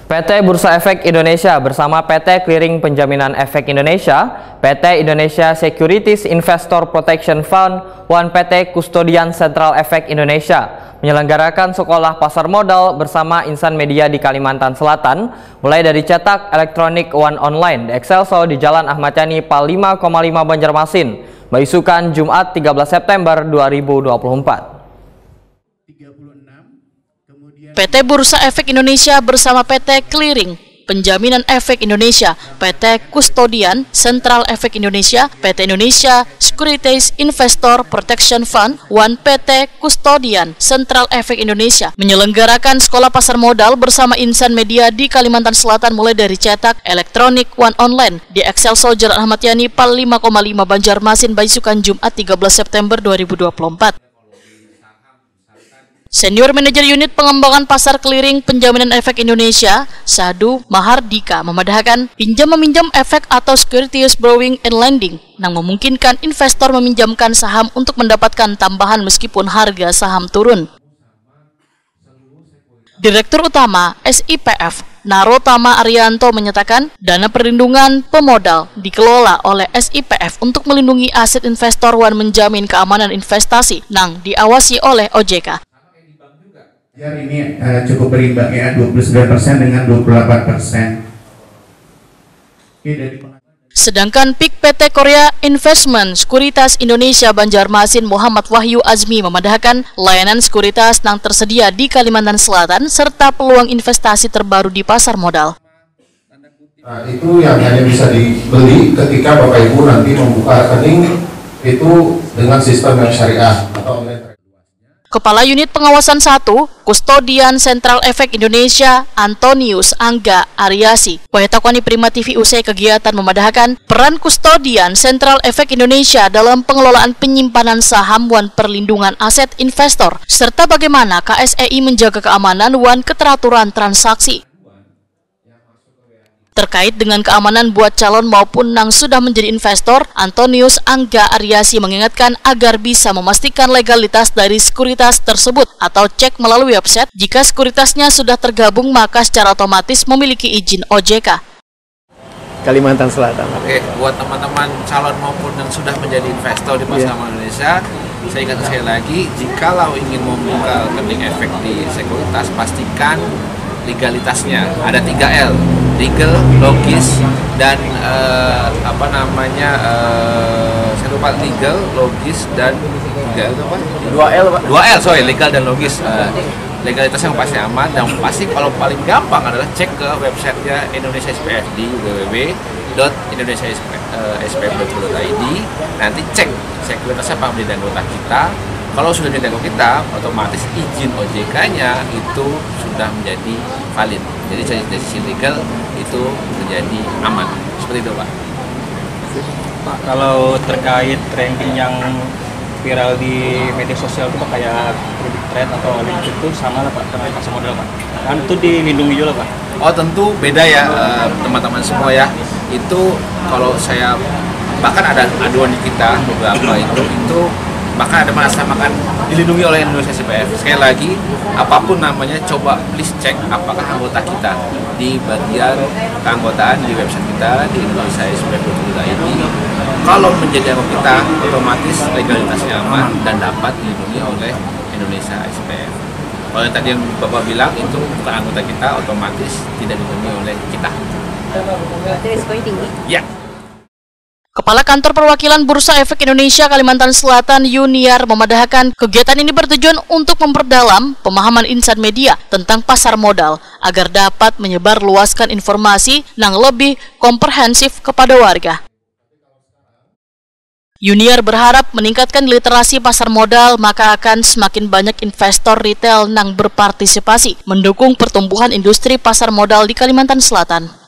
PT Bursa Efek Indonesia bersama PT Clearing Penjaminan Efek Indonesia, PT Indonesia Securities Investor Protection Fund, dan PT Kustodian Sentral Efek Indonesia menyelenggarakan sekolah pasar modal bersama insan media di Kalimantan Selatan, mulai dari cetak, elektronik, dan online di Excelso di Jalan Ahmad Yani, Pal 5,5 Banjarmasin, Baisukan, Jumat 13 September 2024. PT Bursa Efek Indonesia bersama PT Clearing Penjaminan Efek Indonesia, PT Kustodian Sentral Efek Indonesia, PT Indonesia Securities Investor Protection Fund, dan PT Kustodian Sentral Efek Indonesia menyelenggarakan sekolah pasar modal bersama insan media di Kalimantan Selatan, mulai dari cetak, elektronik, dan online di Excelso Jalan Ahmad Yani, Pal 5,5 Banjarmasin, Baisukan, Jumat 13 September 2024. Senior Manajer Unit Pengembangan Pasar Clearing Penjaminan Efek Indonesia, Sadu Mahardika, memandahkan pinjam-meminjam efek atau securities borrowing and lending yang memungkinkan investor meminjamkan saham untuk mendapatkan tambahan meskipun harga saham turun. Direktur Utama SIPF, Narotama Arianto, menyatakan dana perlindungan pemodal dikelola oleh SIPF untuk melindungi aset investor dan menjamin keamanan investasi yang diawasi oleh OJK. Ini cukup berimbang ya, 29% dengan 28%. Sedangkan PIK PT Korea Investment Sekuritas Indonesia Banjarmasin Muhammad Wahyu Azmi memandahkan layanan sekuritas yang tersedia di Kalimantan Selatan serta peluang investasi terbaru di pasar modal. Nah, itu yang hanya bisa dibeli ketika Bapak Ibu nanti membuka rekening itu dengan sistem yang syariah atau online. Kepala Unit Pengawasan 1, Kustodian Sentral Efek Indonesia, Antonius Angga Ariasi, Wahetakoni Prima TV usai kegiatan memadahkan peran Kustodian Sentral Efek Indonesia dalam pengelolaan penyimpanan saham dan perlindungan aset investor, serta bagaimana KSEI menjaga keamanan dan keteraturan transaksi. Terkait dengan keamanan buat calon maupun yang sudah menjadi investor, Antonius Angga Ariasi mengingatkan agar bisa memastikan legalitas dari sekuritas tersebut atau cek melalui website. Jika sekuritasnya sudah tergabung, maka secara otomatis memiliki izin OJK. Kalimantan Selatan. Oke, buat teman-teman calon maupun yang sudah menjadi investor di pasar Indonesia, saya ingatkan sekali lagi, jikalau ingin membuka rekening efek di sekuritas, pastikan legalitasnya. Ada 3L, legal, logis, dan saya lupa, legal, logis, dan 3L itu apa? 2L, Pak. 2L, sorry, legal dan logis. Legalitas yang pasti aman, dan pasti kalau paling gampang adalah cek ke websitenya Indonesia SPF di www.indonesiaspf.co.id. Nanti cek sekuritasnya apa menjadi anggota kita. Kalau sudah menjadi anggota kita, otomatis izin OJK-nya itu sudah menjadi valid. Jadi dari sisi legal itu menjadi aman. Seperti itu, Pak. Pak, kalau terkait ranking yang viral di media sosial itu, Pak, kayak kredit trade atau link itu sama lah, Pak, dengan pasar modal, Pak. Kan itu dilindungi juga, Pak. Oh, tentu beda ya, teman-teman semua ya. Itu kalau saya, bahkan ada aduan di kita beberapa itu bahkan ada menasamakan dilindungi oleh Indonesia SPF. Sekali lagi, apapun namanya, coba please cek apakah anggota kita di bagian keanggotaan di website kita di indonesiaspf.co.id. Kalau menjadi anggota kita, otomatis legalitasnya aman dan dapat dilindungi oleh Indonesia SPF. Kalau yang tadi yang Bapak bilang itu bukan anggota kita, otomatis tidak dilindungi oleh kita. Risikonya tinggi? Ya. Kepala Kantor Perwakilan Bursa Efek Indonesia Kalimantan Selatan, Yuniar, memadahkan kegiatan ini bertujuan untuk memperdalam pemahaman insan media tentang pasar modal agar dapat menyebarluaskan informasi yang lebih komprehensif kepada warga. Yuniar berharap meningkatkan literasi pasar modal, maka akan semakin banyak investor retail yang berpartisipasi mendukung pertumbuhan industri pasar modal di Kalimantan Selatan.